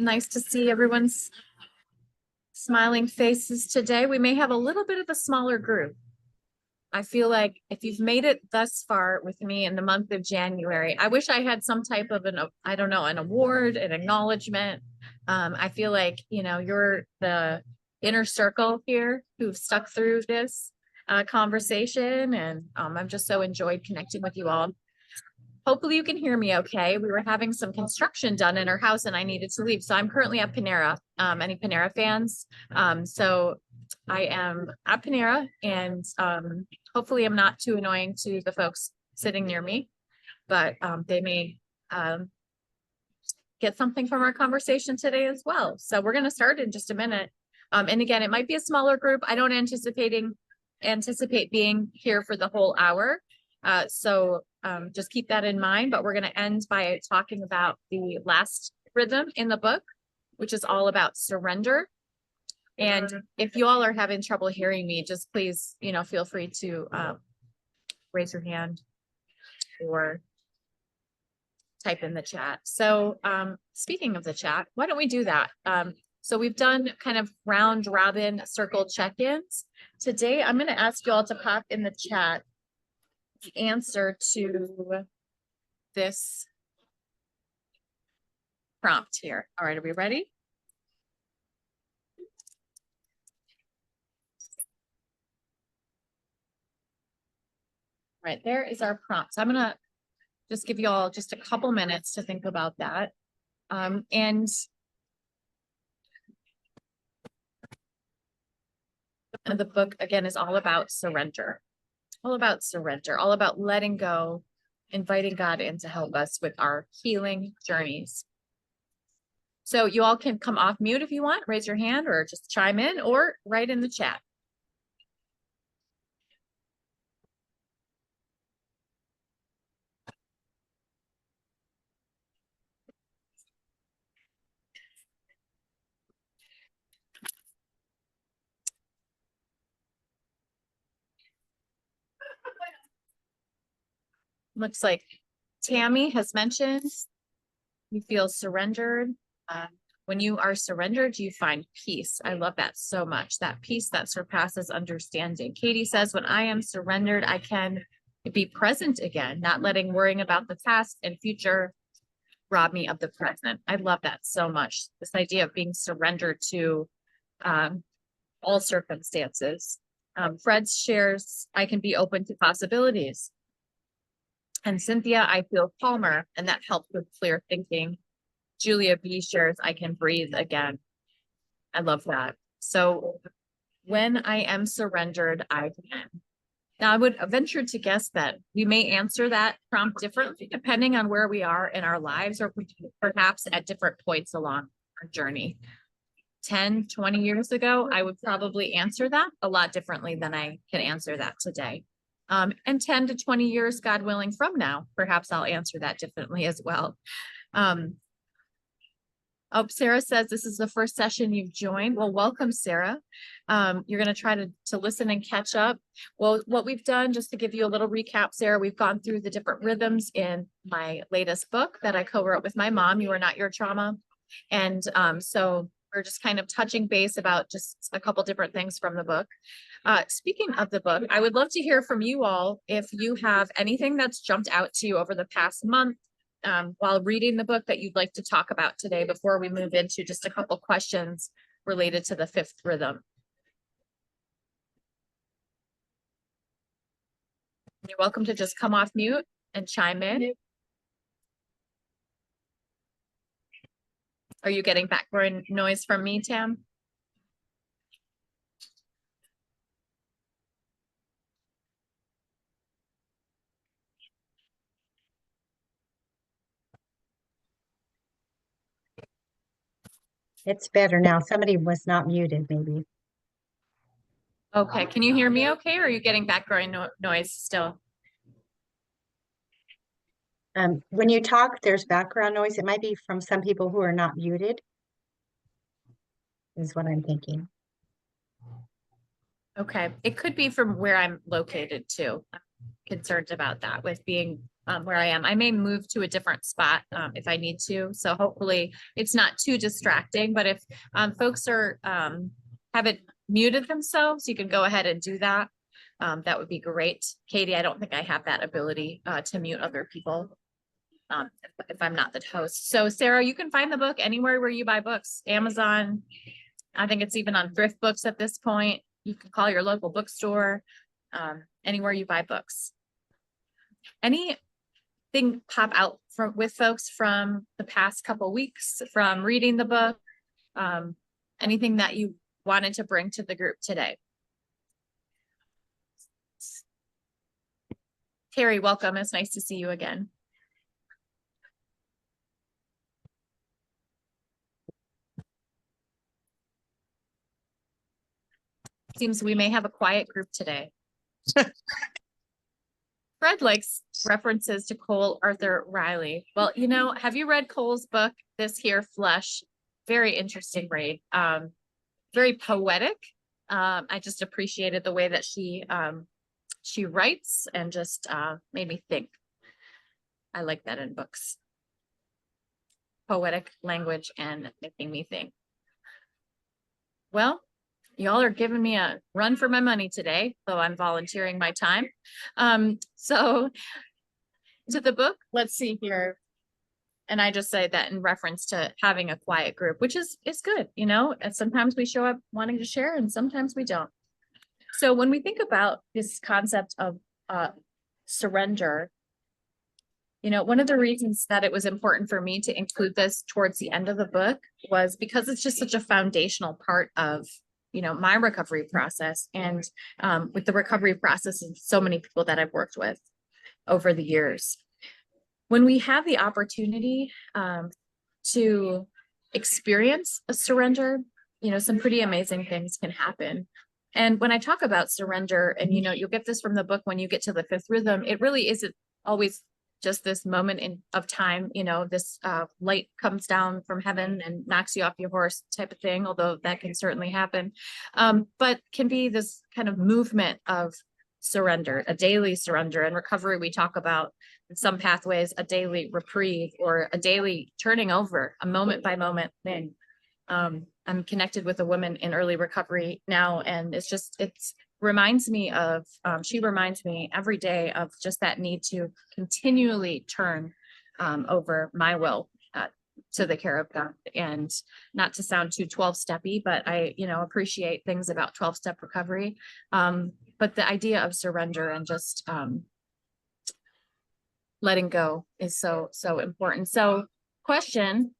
Nice to see everyone's smiling faces today. We may have a little bit of a smaller group. I feel like if you've made it thus far with me in the month of January, I wish I had some type of I don't know, an award, an acknowledgement. I feel like, you're the inner circle here who've stuck through this conversation. And I've just so enjoyed connecting with you all. Hopefully you can hear me okay. We were having some construction done in our house and I needed to leave. So I'm currently at Panera. Any Panera fans? So I am at Panera and hopefully I'm not too annoying to the folks sitting near me, but they may get something from our conversation today as well. So we're going to start in just a minute. And again, it might be a smaller group. I don't anticipate being here for the whole hour. So just keep that in mind, but we're going to end by talking about the last rhythm in the book, which is all about surrender. And if you all are having trouble hearing me, just please, feel free to raise your hand or type in the chat. So speaking of the chat, why don't we do that? So we've done kind of round robin circle check-ins. Today, I'm going to ask you all to pop in the chat the answer to this prompt here. All right, are we ready? Right, there is our prompt. So I'm gonna just give you all just a couple minutes to think about that. And the book, again, is all about surrender. All about letting go, inviting God in to help us with our healing journeys. So you all can come off mute if you want, raise your hand or just chime in or write in the chat. Looks like Tammy has mentioned you feel surrendered. When you are surrendered, you find peace. I love that so much. That peace that surpasses understanding. Katie says, when I am surrendered, I can be present again, not letting worrying about the past and future rob me of the present. I love that so much. This idea of being surrendered to all circumstances. Fred shares, I can be open to possibilities. And Cynthia, I feel calmer, and that helps with clear thinking. Julia B shares, I can breathe again. I love that. So when I am surrendered, I can. Now, I would venture to guess that we may answer that prompt differently depending on where we are in our lives or perhaps at different points along our journey. 10, 20 years ago, I would probably answer that a lot differently than I can answer that today. And 10 to 20 years, God willing, from now, perhaps I'll answer that differently as well. Sarah says this is the first session you've joined. Well, welcome, Sarah. You're going to try to listen and catch up. Well, what we've done, just to give you a little recap, Sarah, we've gone through the different rhythms in my latest book that I co-wrote with my mom, You Are Not Your Trauma. And so we're just kind of touching base about just a couple different things from the book. Speaking of the book, I would love to hear from you all if you have anything that's jumped out to you over the past month while reading the book that you'd like to talk about today before we move into just a couple questions related to the fifth rhythm. You're welcome to just come off mute and chime in. Are you getting background noise from me, Tam? It's better now. Somebody was not muted, maybe. Okay, can you hear me okay, or are you getting background noise still? When you talk, there's background noise. It might be from some people who are not muted, is what I'm thinking. Okay, it could be from where I'm located too. I'm concerned about that with being where I am. I may move to a different spot if I need to. So hopefully it's not too distracting. But if folks are haven't muted themselves, you can go ahead and do that. That would be great. Katie, I don't think I have that ability to mute other people if I'm not the host. So Sarah, you can find the book anywhere where you buy books. Amazon. I think it's even on Thrift Books at this point. You can call your local bookstore, anywhere you buy books. Anything pop out with folks from the past couple weeks from reading the book? Anything that you wanted to bring to the group today? Carrie, welcome. It's nice to see you again. Seems we may have a quiet group today. Fred likes references to Cole Arthur Riley. Well, you know, have you read Cole's book, This Here Flesh? Very interesting read. Very poetic. I just appreciated the way that she writes and just made me think. I like that in books. Poetic language and making me think. Well, y'all are giving me a run for my money today, though I'm volunteering my time. So to the book, let's see here. And I just say that in reference to having a quiet group, which is good, you know, and sometimes we show up wanting to share and sometimes we don't. So when we think about this concept of surrender, you know, one of the reasons that it was important for me to include this towards the end of the book was because it's just such a foundational part of, you know, my recovery process and with the recovery process of so many people that I've worked with over the years. When we have the opportunity to experience a surrender, you know, some pretty amazing things can happen. And when I talk about surrender, and, you know, you'll get this from the book when you get to the fifth rhythm, it really isn't always just this moment of time, you know, this light comes down from heaven and knocks you off your horse type of thing, although that can certainly happen, but can be this kind of movement of surrender, a daily surrender. In recovery, we talk about in some pathways, a daily reprieve or a daily turning over, a moment by moment thing. I'm connected with a woman in early recovery now, and it's reminds me of, she reminds me every day of just that need to continually turn over my will to the care of God. And not to sound too 12-steppy, but I, you know, appreciate things about 12-step recovery. But the idea of surrender and just letting go is so important. So question,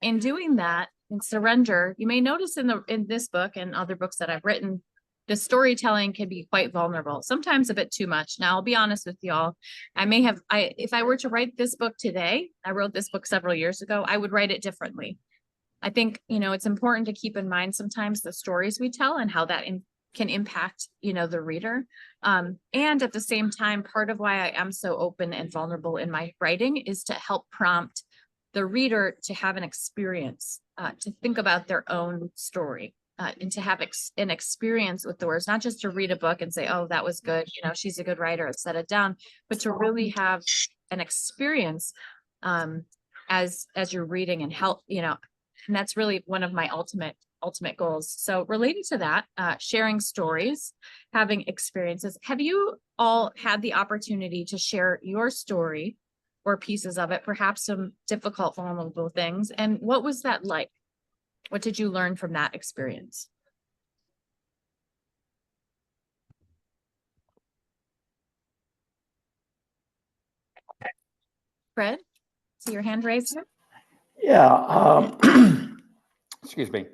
in doing that, in surrender, you may notice in this book and other books that I've written, the storytelling can be quite vulnerable, sometimes a bit too much. Now, I'll be honest with y'all. If I were to write this book today, I wrote this book several years ago, I would write it differently. I think, you know, it's important to keep in mind sometimes the stories we tell and how that can impact, you know, the reader. And at the same time, part of why I am so open and vulnerable in my writing is to help prompt the reader to have an experience, to think about their own story. And to have an experience with the words, not just to read a book and say, oh, that was good, you know, she's a good writer, set it down, but to really have an experience as you're reading and help, you know, and that's really one of my ultimate goals. So related to that, sharing stories, having experiences. Have you all had the opportunity to share your story or pieces of it, perhaps some difficult, vulnerable things? And what was that like? What did you learn from that experience? Fred, see your hand raised? Yeah. Excuse me.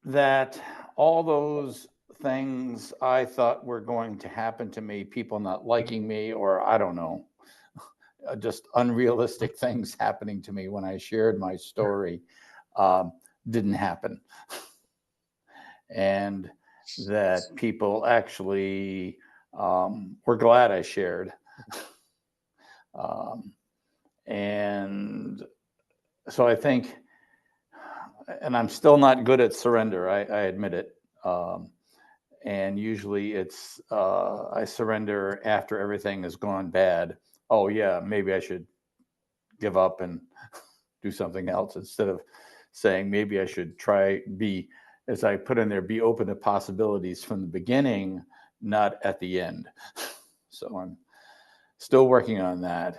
That all those things I thought were going to happen to me, people not liking me, or I don't know, just unrealistic things happening to me when I shared my story, didn't happen. And that people actually were glad I shared. And so I think, and I'm still not good at surrender, I admit it. And usually it's, I surrender after everything has gone bad. Oh yeah, maybe I should give up and do something else, instead of saying maybe I should try, be, as I put in there, be open to possibilities from the beginning, not at the end. So I'm still working on that.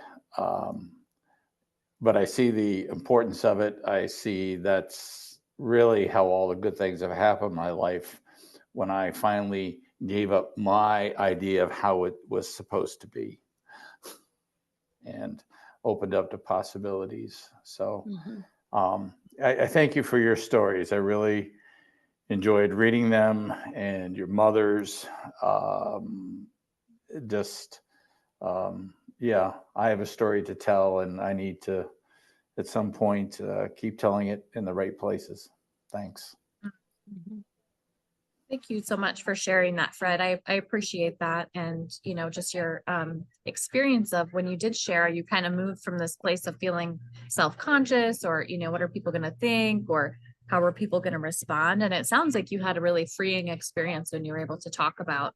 But I see the importance of it. I see that's really how all the good things have happened in my life, when I finally gave up my idea of how it was supposed to be and opened up to possibilities. So I thank you for your stories. I really enjoyed reading them, and your mother's. Just, yeah, I have a story to tell, and I need to, at some point, keep telling it in the right places. Thanks. Thank you so much for sharing that, Fred. I appreciate that. And, just your experience of when you did share, you kind of moved from this place of feeling self-conscious, or, what are people going to think, or how are people going to respond? And it sounds like you had a really freeing experience when you were able to talk about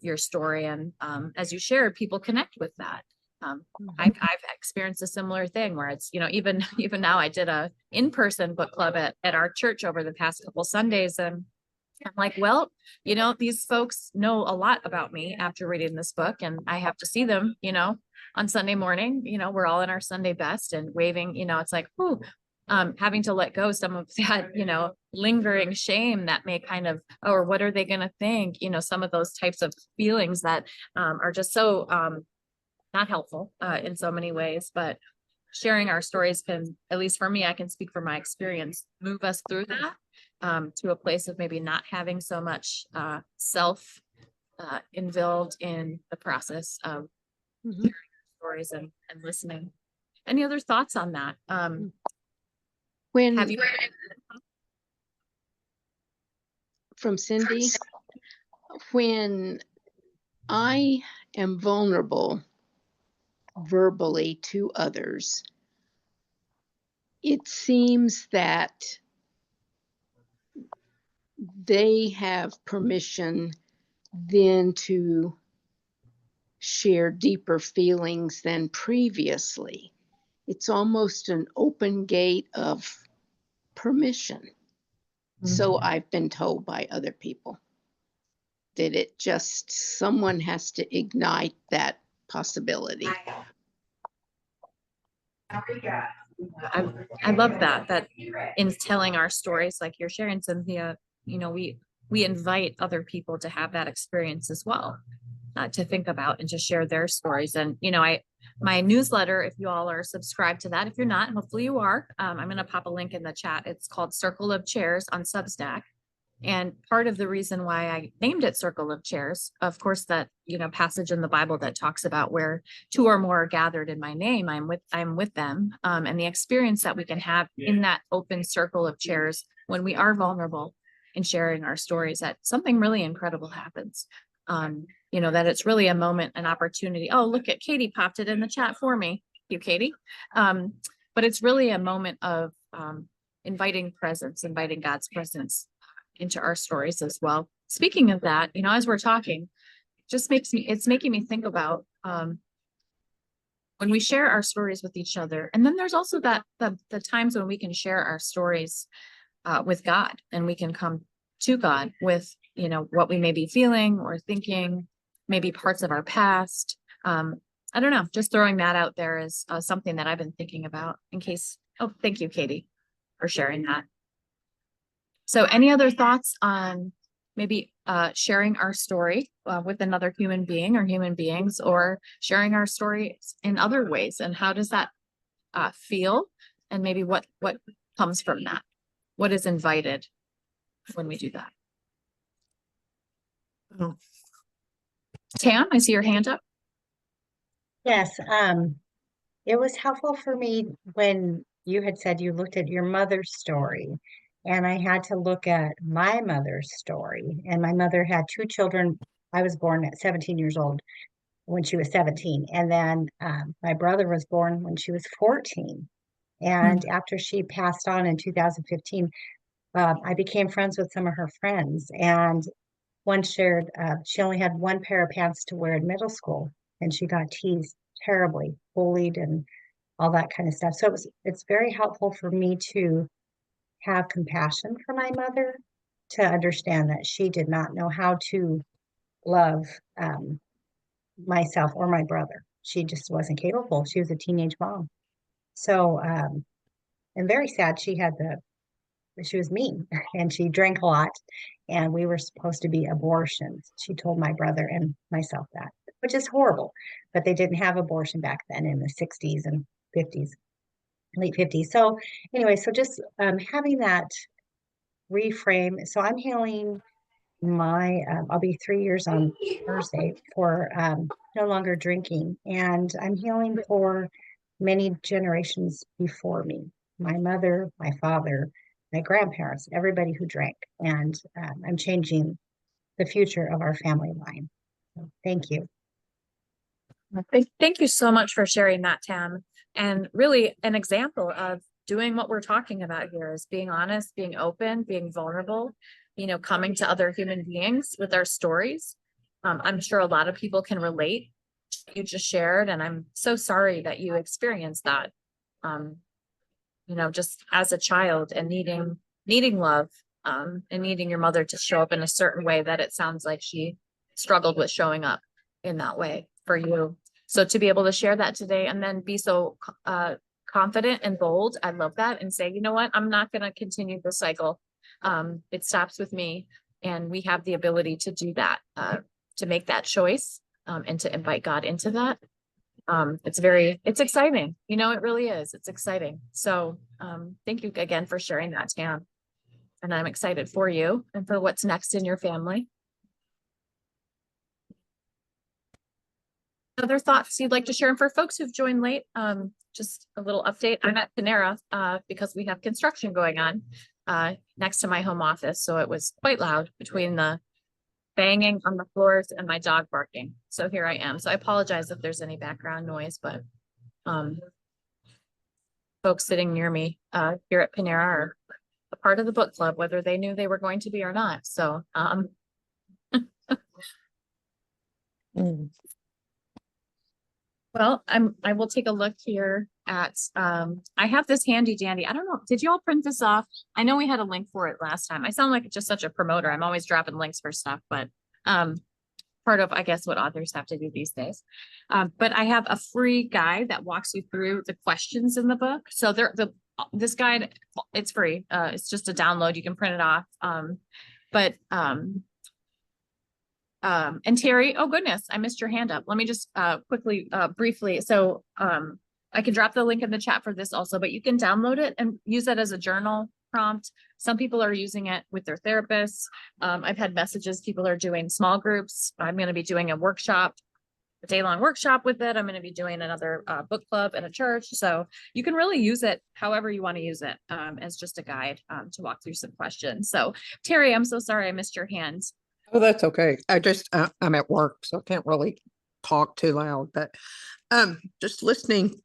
your story. And as you shared, people connect with that. I've experienced a similar thing where it's, even now I did a in-person book club at our church over the past couple Sundays, and I'm like, well, these folks know a lot about me after reading this book, and I have to see them, on Sunday morning. We're all in our Sunday best and waving. It's like, whew, having to let go some of that, lingering shame that may kind of, or what are they going to think? Some of those types of feelings that are just so not helpful in so many ways. But sharing our stories can, at least for me, I can speak from my experience, move us through that. To a place of maybe not having so much self involved in the process of hearing stories and listening. Any other thoughts on that? When Have you? from Cindy, when I am vulnerable verbally to others, it seems that they have permission then to share deeper feelings than previously. It's almost an open gate of permission. So I've been told by other people that it just, someone has to ignite that possibility. I love that in telling our stories like you're sharing, Cynthia, we invite other people to have that experience as well, to think about and to share their stories. And, my newsletter, if you all are subscribed to that, if you're not, hopefully you are, I'm going to pop a link in the chat. It's called Circle of Chairs on Substack. And part of the reason why I named it Circle of Chairs, of course, that, passage in the Bible that talks about where two or more are gathered in my name, I'm with them. And the experience that we can have in that open circle of chairs when we are vulnerable in sharing our stories, that something really incredible happens. That it's really a moment, an opportunity. Oh, look at Katie popped it in the chat for me. Thank you, Katie. But it's really a moment of inviting God's presence into our stories as well. Speaking of that, as we're talking, it's making me think about when we share our stories with each other. And then there's also the times when we can share our stories with God, and we can come to God with, what we may be feeling or thinking, maybe parts of our past. I don't know, just throwing that out there is something that I've been thinking about in case. Oh, thank you, Katie, for sharing that. So any other thoughts on maybe sharing our story with another human being or human beings, or sharing our stories in other ways? And how does that feel? And maybe what comes from that? What is invited when we do that? Oh. Tam, I see your hand up. Yes, it was helpful for me when you had said you looked at your mother's story, and I had to look at my mother's story. And my mother had two children. I was born at 17 years old when she was 17, and then my brother was born when she was 14. And after she passed on in 2015, I became friends with some of her friends, and one shared, she only had one pair of pants to wear in middle school, and she got teased terribly, bullied, and all that kind of stuff. So it's very helpful for me to have compassion for my mother, to understand that she did not know how to love myself or my brother. She just wasn't capable. She was a teenage mom. So, and very sad, she was mean and she drank a lot, and we were supposed to be abortions. She told my brother and myself that, which is horrible, but they didn't have abortion back then in the 60s and 50s, late 50s. So anyway, so just having that reframe. So I'm healing I'll be 3 years on Thursday for no longer drinking. And I'm healing for many generations before me, my mother, my father, my grandparents, everybody who drank. And I'm changing the future of our family line. So thank you. Thank you so much for sharing that, Tam. And really an example of doing what we're talking about here is being honest, being open, being vulnerable, coming to other human beings with our stories. I'm sure a lot of people can relate to what you just shared, and I'm so sorry that you experienced that. Just as a child and needing love, and needing your mother to show up in a certain way that it sounds like she struggled with showing up in that way for you. So to be able to share that today and then be so confident and bold, I love that, and say, you know what, I'm not going to continue the cycle. It stops with me, and we have the ability to do that, to make that choice, and to invite God into that. It's exciting. It really is. It's exciting. So thank you again for sharing that, Tam. And I'm excited for you and for what's next in your family. Other thoughts you'd like to share? And for folks who've joined late, just a little update. I'm at Panera because we have construction going on next to my home office. So it was quite loud between the banging on the floors and my dog barking. So here I am. So I apologize if there's any background noise, but folks sitting near me here at Panera are a part of the book club, whether they knew they were going to be or not. So well, I will take a look here at I have this handy dandy. I don't know. Did you all print this off? I know we had a link for it last time. I sound like just such a promoter. I'm always dropping links for stuff, but part of, I guess, what authors have to do these days. But I have a free guide that walks you through the questions in the book. So this guide, it's free. It's just a download. You can print it off. And Terry, oh goodness, I missed your hand up. Let me just quickly, briefly. So I can drop the link in the chat for this also, but you can download it and use it as a journal prompt. Some people are using it with their therapists. I've had messages, people are doing small groups. I'm going to be doing a workshop, a day-long workshop with it. I'm going to be doing another book club at a church. So you can really use it however you want to use it, as just a guide to walk through some questions. So Terry, I'm so sorry I missed your hand. Oh, that's okay. I'm at work, so I can't really talk too loud, but just listening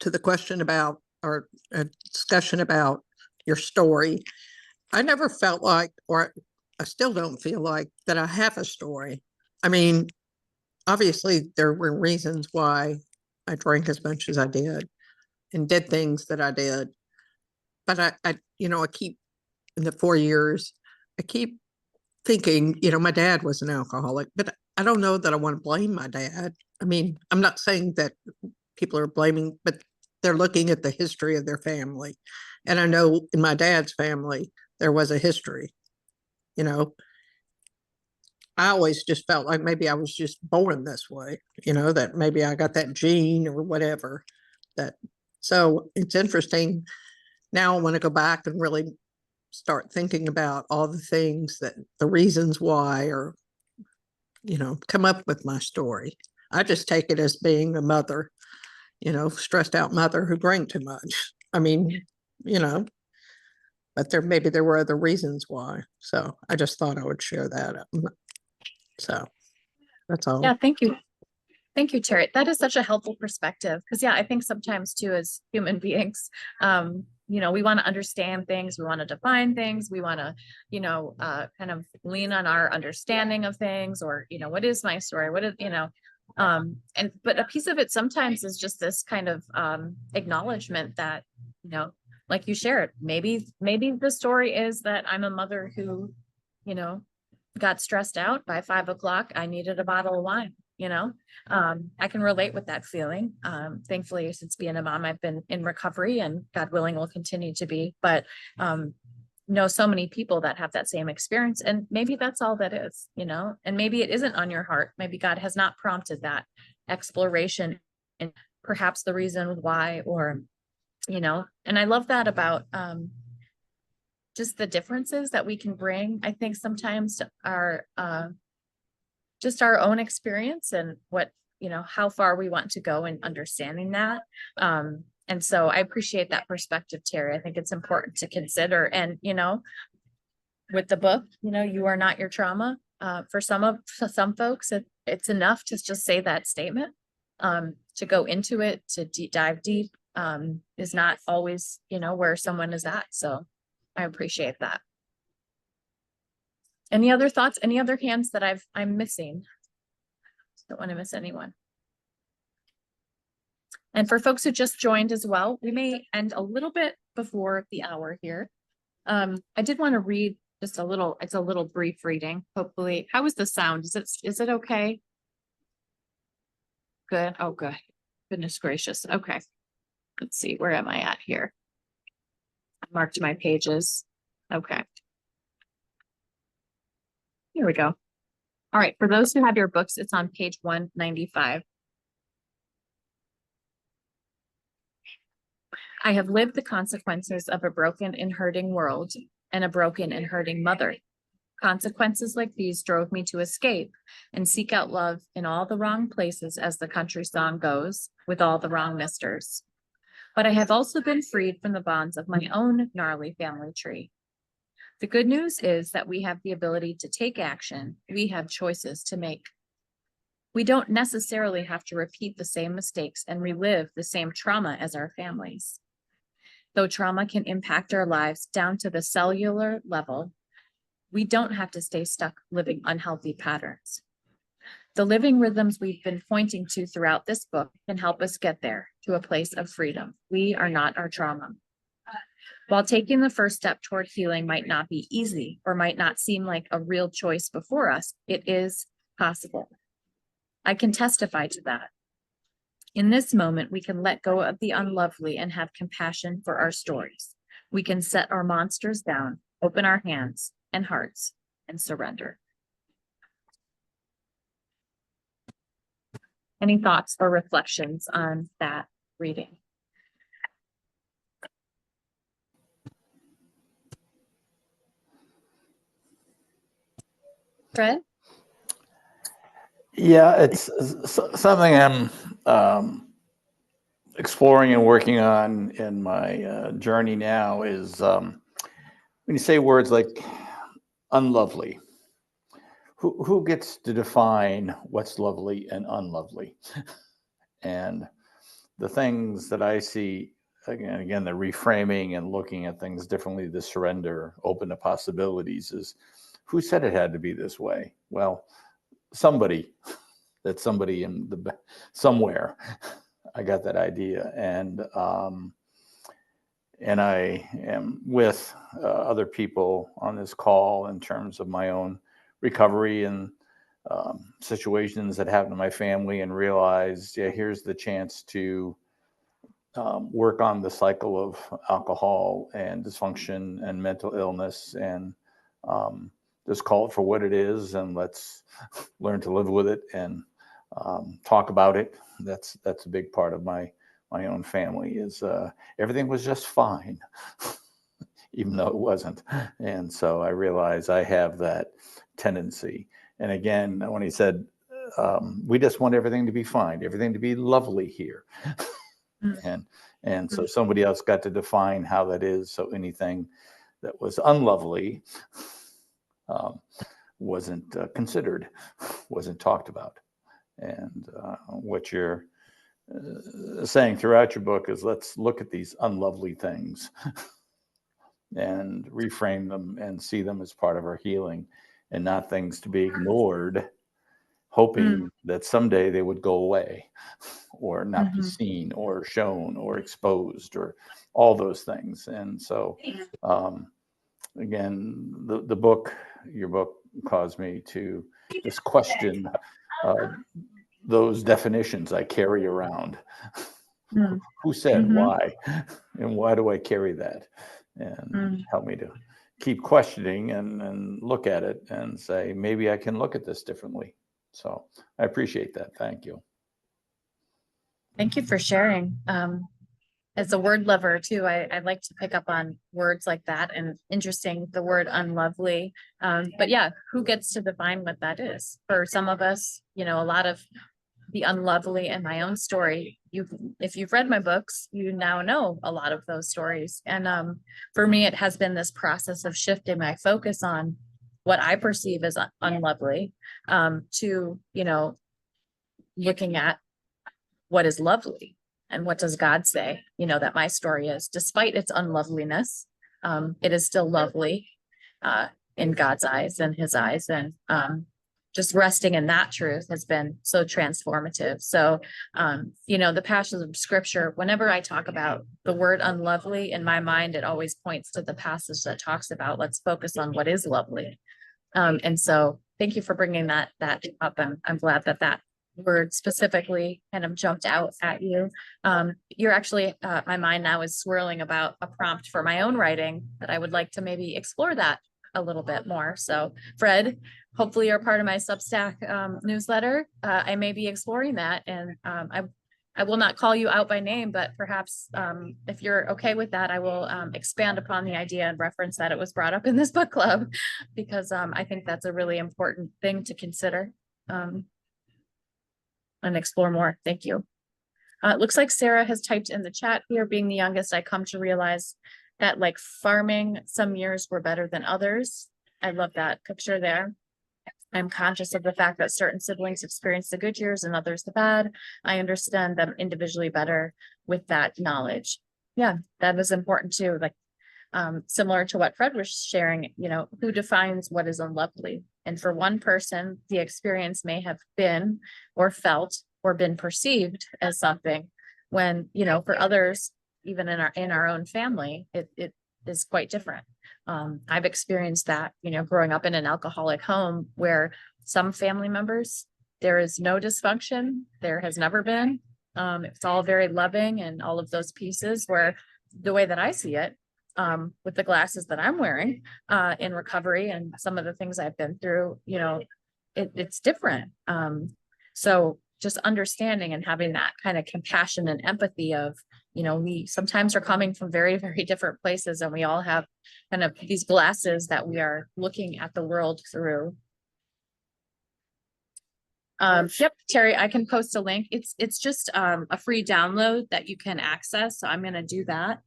to the question about, or a discussion about your story, I never felt like, or I still don't feel like that I have a story. I mean, obviously there were reasons why I drank as much as I did and did things that I did, but I keep, in the 4 years, I keep thinking, my dad was an alcoholic, but I don't know that I want to blame my dad. I mean, I'm not saying that people are blaming, but they're looking at the history of their family. And I know in my dad's family, there was a history, I always just felt like maybe I was just born this way, that maybe I got that gene or whatever. So it's interesting. Now I want to go back and really start thinking about all the things the reasons why, or, come up with my story. I just take it as being a mother, stressed out mother who drank too much. I mean, but maybe there were other reasons why. So I just thought I would share that. So that's all. Yeah, thank you. Thank you, Terry. That is such a helpful perspective because, I think sometimes too, as human beings, we want to understand things, we want to define things, we want to, kind of lean on our understanding of things, or, what is my story? What is, but a piece of it sometimes is just this kind of acknowledgement that, like you shared, maybe the story is that I'm a mother who, got stressed out by 5 o'clock. I needed a bottle of wine. I can relate with that feeling. Thankfully, since being a mom, I've been in recovery, and God willing will continue to be, but know so many people that have that same experience, and maybe that's all that is, and maybe it isn't on your heart. Maybe God has not prompted that exploration, and perhaps the reason why, or, and I love that about just the differences that we can bring, I think, sometimes to our just our own experience, and what, how far we want to go in understanding that. And so I appreciate that perspective, Terry. I think it's important to consider. And, with the book, you are not your trauma. For some folks, it's enough to just say that statement. To go into it, to dive deep, is not always, where someone is at. So I appreciate that. Any other thoughts? Any other hands that I'm missing? Don't want to miss anyone. And for folks who just joined as well, we may end a little bit before the hour here. I did want to read just a little, it's a little brief reading, hopefully. How is the sound? Is it okay? Good. Oh, good. Goodness gracious. Okay. Let's see, where am I at here? I marked my pages. Okay. Here we go. All right, for those who have your books, it's on page 195. I have lived the consequences of a broken and hurting world, and a broken and hurting mother. Consequences like these drove me to escape and seek out love in all the wrong places, as the country song goes, with all the wrong misters. But I have also been freed from the bonds of my own gnarly family tree. The good news is that we have the ability to take action. We have choices to make. We don't necessarily have to repeat the same mistakes and relive the same trauma as our families. Though trauma can impact our lives down to the cellular level, we don't have to stay stuck living unhealthy patterns. The living rhythms we've been pointing to throughout this book can help us get there, to a place of freedom. We are not our trauma. While taking the first step toward healing might not be easy, or might not seem like a real choice before us, it is possible. I can testify to that. In this moment, we can let go of the unlovely and have compassion for our stories. We can set our monsters down, open our hands and hearts, and surrender. Any thoughts or reflections on that reading? Fred? Yeah, it's something I'm exploring and working on in my journey now is when you say words like unlovely, who gets to define what's lovely and unlovely? And the things that I see, again, the reframing and looking at things differently, the surrender, open to possibilities, is who said it had to be this way? Well, somebody in the somewhere. I got that idea, and I am with other people on this call in terms of my own recovery and situations that happened to my family, and realized, yeah, here's the chance to work on the cycle of alcohol and dysfunction and mental illness, and just call it for what it is, and let's learn to live with it and talk about it. That's a big part of my own family, is everything was just fine, even though it wasn't. And so I realize I have that tendency. And again, when he said, we just want everything to be fine, everything to be lovely here. And so somebody else got to define how that is. So anything that was unlovely wasn't considered, wasn't talked about. And what you're saying throughout your book is, let's look at these unlovely things and reframe them and see them as part of our healing, and not things to be ignored, hoping that someday they would go away or not be seen or shown or exposed or all those things. And so, again, the book, your book, caused me to just question those definitions I carry around. Who said why? And why do I carry that? And help me to keep questioning and look at it and say, maybe I can look at this differently. So I appreciate that. Thank you. Thank you for sharing. As a word lover too, I like to pick up on words like that, and interesting, the word unlovely. But yeah, who gets to define what that is? For some of us, you know, a lot of the unlovely in my own story, if you've read my books, you now know a lot of those stories. And for me, it has been this process of shifting my focus on what I perceive as unlovely, to, you know, looking at what is lovely. And what does God say, you know, that my story is, despite its unloveliness, it is still lovely in God's eyes and his eyes. And just resting in that truth has been so transformative. So, you know, the passages of scripture, whenever I talk about the word unlovely, in my mind, it always points to the passage that talks about, let's focus on what is lovely. And so thank you for bringing that up. I'm glad that word specifically kind of jumped out at you. You're actually, my mind now is swirling about a prompt for my own writing that I would like to maybe explore that a little bit more. So Fred, hopefully you're part of my Substack newsletter. I may be exploring that, and I will not call you out by name, but perhaps if you're okay with that, I will expand upon the idea and reference that it was brought up in this book club, because I think that's a really important thing to consider. And explore more. Thank you. It looks like Sarah has typed in the chat here, being the youngest, I come to realize that, like farming, some years were better than others. I love that picture there. I'm conscious of the fact that certain siblings experience the good years and others the bad. I understand them individually better with that knowledge. Yeah, that is important too. Like, similar to what Fred was sharing, you know, who defines what is unlovely? And for one person, the experience may have been or felt or been perceived as something, when, you know, for others, even in our own family, it is quite different. I've experienced that, you know, growing up in an alcoholic home, where some family members, there is no dysfunction. There has never been. It's all very loving, and all of those pieces, where the way that I see it, with the glasses that I'm wearing in recovery and some of the things I've been through, you know, it's different. So just understanding and having that kind of compassion and empathy of, you know, we sometimes are coming from very, very different places, and we all have kind of these glasses that we are looking at the world through. Yep, Terry, I can post a link. It's just a free download that you can access. So I'm going to do that.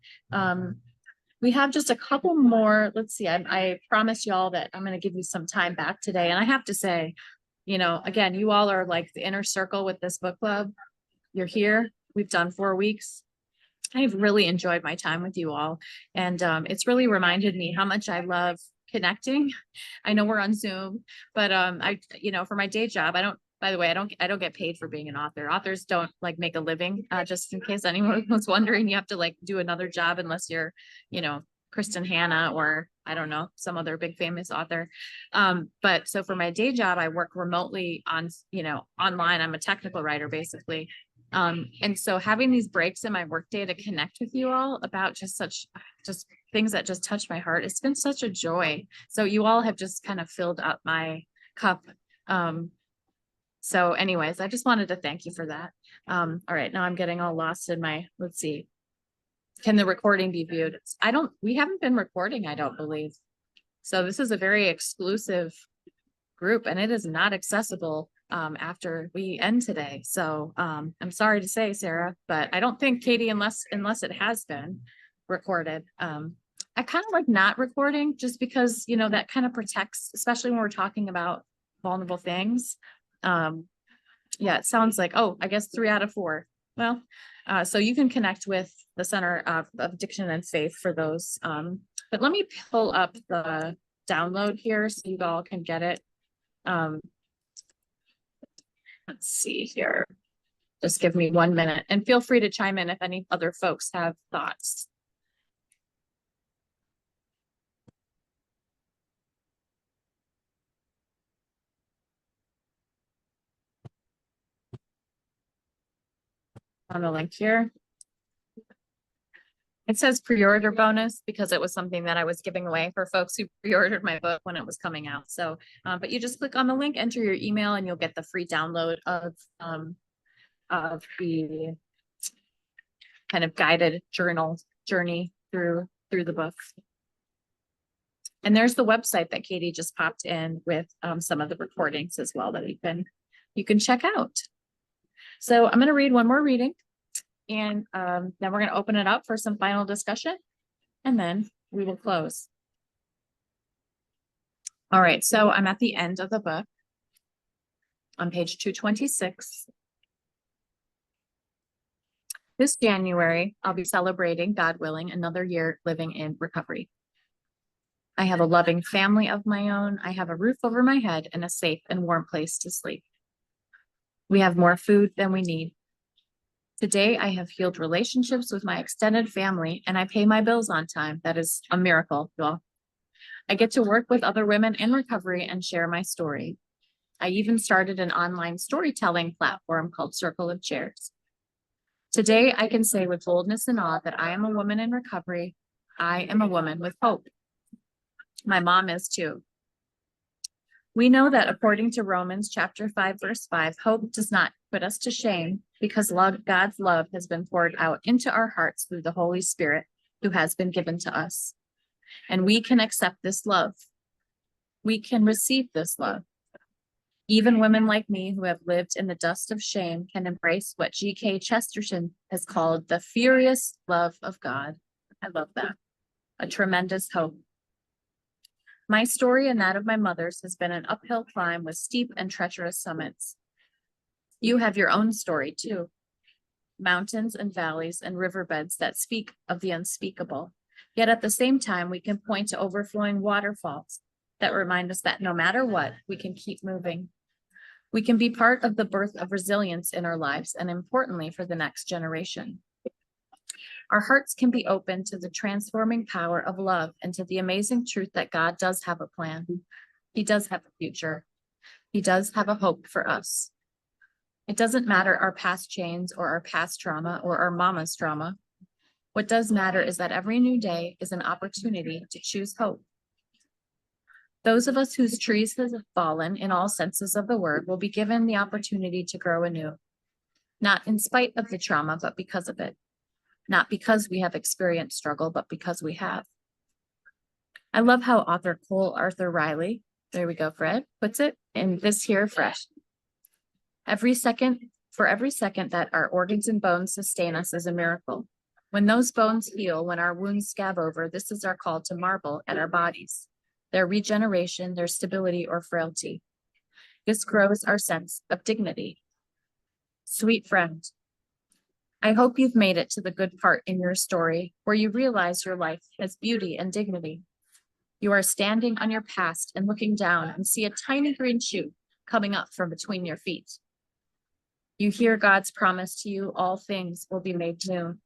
We have just a couple more. Let's see. I promised y'all that I'm going to give you some time back today. And I have to say, you know, again, you all are like the inner circle with this book club. You're here. We've done 4 weeks. I've really enjoyed my time with you all. And it's really reminded me how much I love connecting. I know we're on Zoom, but you know, for my day job, by the way, I don't get paid for being an author. Authors don't like make a living, just in case anyone was wondering. You have to like do another job unless you're, you know, Kristen Hanna or I don't know, some other big famous author. But so for my day job, I work remotely on, you know, online. I'm a technical writer basically. And so having these breaks in my workday to connect with you all about just things that just touch my heart, it's been such a joy. So you all have just kind of filled up my cup. So anyways, I just wanted to thank you for that. All right, now I'm getting all lost in my, let's see. Can the recording be viewed? We haven't been recording, I don't believe. So this is a very exclusive group, and it is not accessible after we end today. So I'm sorry to say, Sarah, but I don't think, Katie, unless it has been recorded. I kind of like not recording, just because, you know, that kind of protects, especially when we're talking about vulnerable things. Yeah, it sounds like, oh, I guess 3 out of 4. Well, so you can connect with the Center of Addiction and Faith for those. But let me pull up the download here so you all can get it. Let's see here. Just give me 1 minute and feel free to chime in if any other folks have thoughts. On the link here. It says pre-order bonus because it was something that I was giving away for folks who pre-ordered my book when it was coming out. So, but you just click on the link, enter your email, and you'll get the free download of the kind of guided journey through the book. And there's the website that Katie just popped in with some of the recordings as well that you can check out. So I'm going to read one more reading. And then we're going to open it up for some final discussion, and then we will close. All right, so I'm at the end of the book on page 226. This January, I'll be celebrating, God willing, another year living in recovery. I have a loving family of my own. I have a roof over my head and a safe and warm place to sleep. We have more food than we need. Today, I have healed relationships with my extended family, and I pay my bills on time. That is a miracle, y'all. I get to work with other women in recovery and share my story. I even started an online storytelling platform called Circle of Chairs. Today, I can say with boldness and awe that I am a woman in recovery. I am a woman with hope. My mom is too. We know that according to Romans chapter 5, verse 5, hope does not put us to shame because God's love has been poured out into our hearts through the Holy Spirit who has been given to us. And we can accept this love. We can receive this love. Even women like me who have lived in the dust of shame can embrace what G.K. Chesterton has called the furious love of God. I love that. A tremendous hope. My story and that of my mother's has been an uphill climb with steep and treacherous summits. You have your own story too. Mountains and valleys and riverbeds that speak of the unspeakable. Yet at the same time, we can point to overflowing waterfalls that remind us that no matter what, we can keep moving. We can be part of the birth of resilience in our lives and importantly for the next generation. Our hearts can be open to the transforming power of love and to the amazing truth that God does have a plan. He does have a future. He does have a hope for us. It doesn't matter our past chains or our past trauma or our mama's trauma. What does matter is that every new day is an opportunity to choose hope. Those of us whose trees have fallen in all senses of the word will be given the opportunity to grow anew, not in spite of the trauma, but because of it. Not because we have experienced struggle, but because we have. I love how author Cole Arthur Riley, there we go, Fred, puts it in this here fresh. For every second that our organs and bones sustain us is a miracle. When those bones heal, when our wounds scab over, this is our call to marvel at our bodies, their regeneration, their stability or frailty. This grows our sense of dignity. Sweet friend, I hope you've made it to the good part in your story where you realize your life has beauty and dignity. You are standing on your past and looking down and see a tiny green shoot coming up from between your feet. You hear God's promise to you, all things will be made new.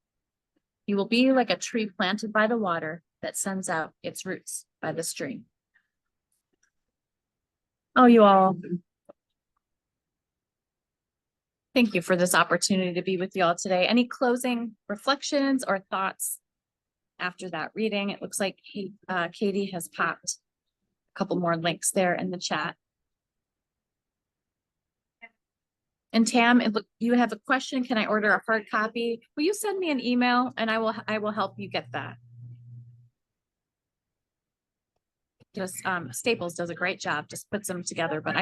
You will be like a tree planted by the water that sends out its roots by the stream. Oh, you all. Thank you for this opportunity to be with you all today. Any closing reflections or thoughts after that reading? It looks like Katie has popped a couple more links there in the chat. And Tam, you have a question. Can I order a hard copy? Will you send me an email and I will help you get that. Just Staples does a great job, just puts them together, but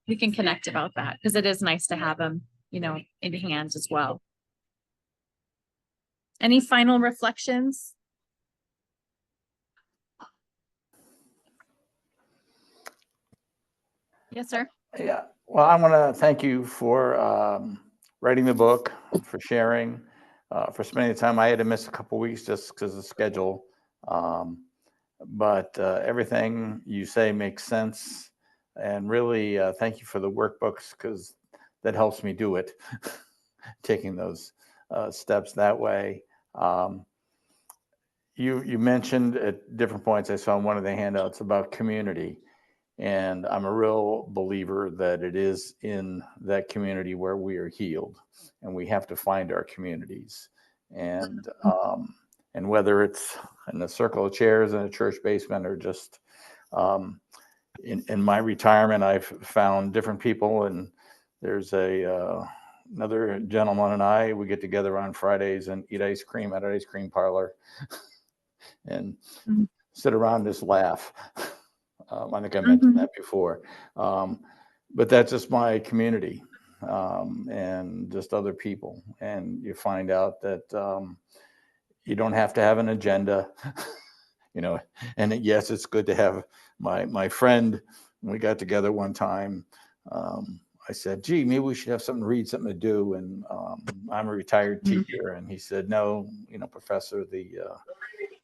we can connect about that because it is nice to have them, in hand as well. Any final reflections? Yes, sir. Yeah, well, I want to thank you for writing the book. for sharing, for spending the time. I had to miss a couple weeks just because of the schedule. But everything you say makes sense. And really, thank you for the workbooks, because that helps me do it, taking those steps that way. You mentioned at different points, I saw in one of the handouts about community. And I'm a real believer that it is in that community where we are healed, and we have to find our communities. And whether it's in a circle of chairs in a church basement, or just in my retirement, I've found different people. And there's another gentleman and we get together on Fridays and eat ice cream at an ice cream parlor and sit around and just laugh. I think I mentioned that before. But that's just my community, and just other people. And you find out that you don't have to have an agenda, and yes, it's good to have my friend. When we got together one time, I said, gee, maybe we should have something to read, something to do. And I'm a retired teacher. And he said, no, professor, the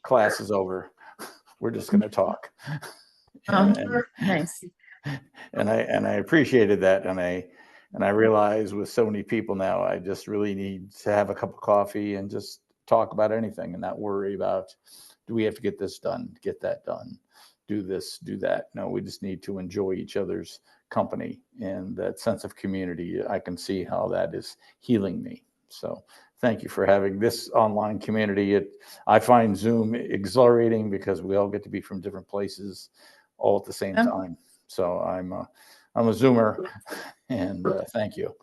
class is over. We're just going to talk. Nice. And I appreciated that. And I realize with so many people now, I just really need to have a cup of coffee and just talk about anything and not worry about, do we have to get this done, get that done, do this, do that. No, we just need to enjoy each other's company, and that sense of community. I can see how that is healing me. So thank you for having this online community. I find Zoom exhilarating because we all get to be from different places all at the same time. So I'm a Zoomer, and thank you.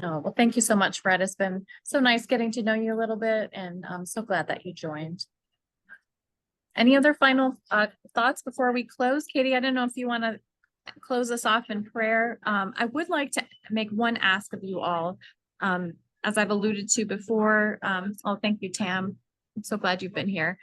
Oh, well, thank you so much, Fred. It's been so nice getting to know you a little bit, and I'm so glad that you joined. Any other final thoughts before we close? Katie, I don't know if you want to close us off in prayer. I would like to make one ask of you all. As I've alluded to before, thank you, Tam. I'm so glad you've been here.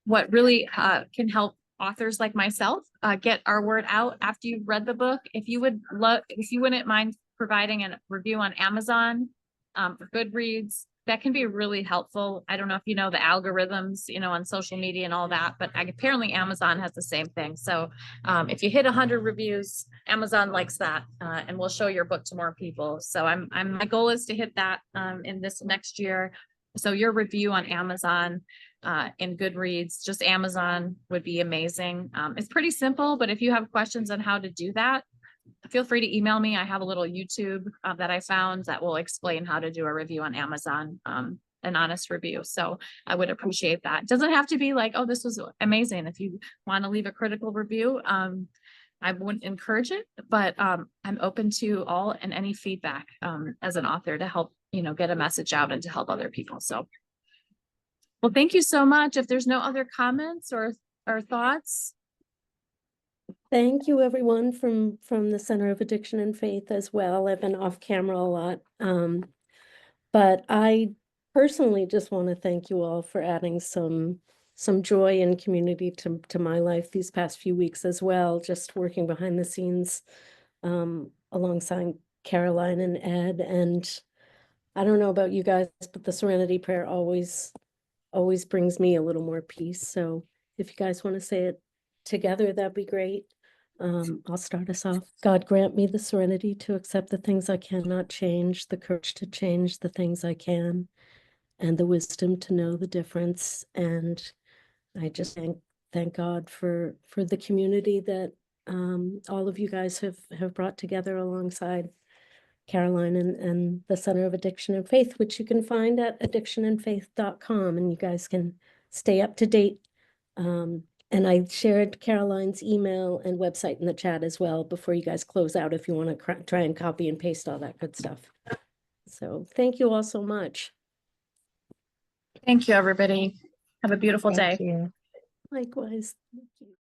What really can help authors like myself get our word out after you've read the book, if you wouldn't mind providing a review on Amazon or Goodreads, that can be really helpful. I don't know if you know the algorithms, on social media and all that, but apparently Amazon has the same thing. So if you hit 100 reviews, Amazon likes that, and we'll show your book to more people. So my goal is to hit that in this next year. So your review on Amazon and Goodreads, just Amazon, would be amazing. It's pretty simple, but if you have questions on how to do that, feel free to email me. I have a little YouTube that I found that will explain how to do a review on Amazon, an honest review. So I would appreciate that. It doesn't have to be like, oh, this was amazing. If you want to leave a critical review, I wouldn't encourage it, but I'm open to all and any feedback as an author to help, get a message out and to help other people. So, well, thank you so much. If there's no other comments or thoughts. Thank you, everyone from the Center of Addiction and Faith as well. I've been off camera a lot. But I personally just want to thank you all for adding some joy and community to my life these past few weeks as well, just working behind the scenes alongside Caroline and Ed. And I don't know about you guys, but the Serenity Prayer always brings me a little more peace. So if you guys want to say it together, that'd be great. I'll start us off. God, grant me the serenity to accept the things I cannot change, the courage to change the things I can, and the wisdom to know the difference. And I just thank God for the community that all of you guys have brought together alongside Caroline and the Center of Addiction and Faith, which you can find at addictionandfaith.com, and you guys can stay up to date. And I shared Caroline's email and website in the chat as well before you guys close out if you want to try and copy and paste all that good stuff. So thank you all so much. Thank you, everybody. Have a beautiful day. Thank you. Likewise. Thank you.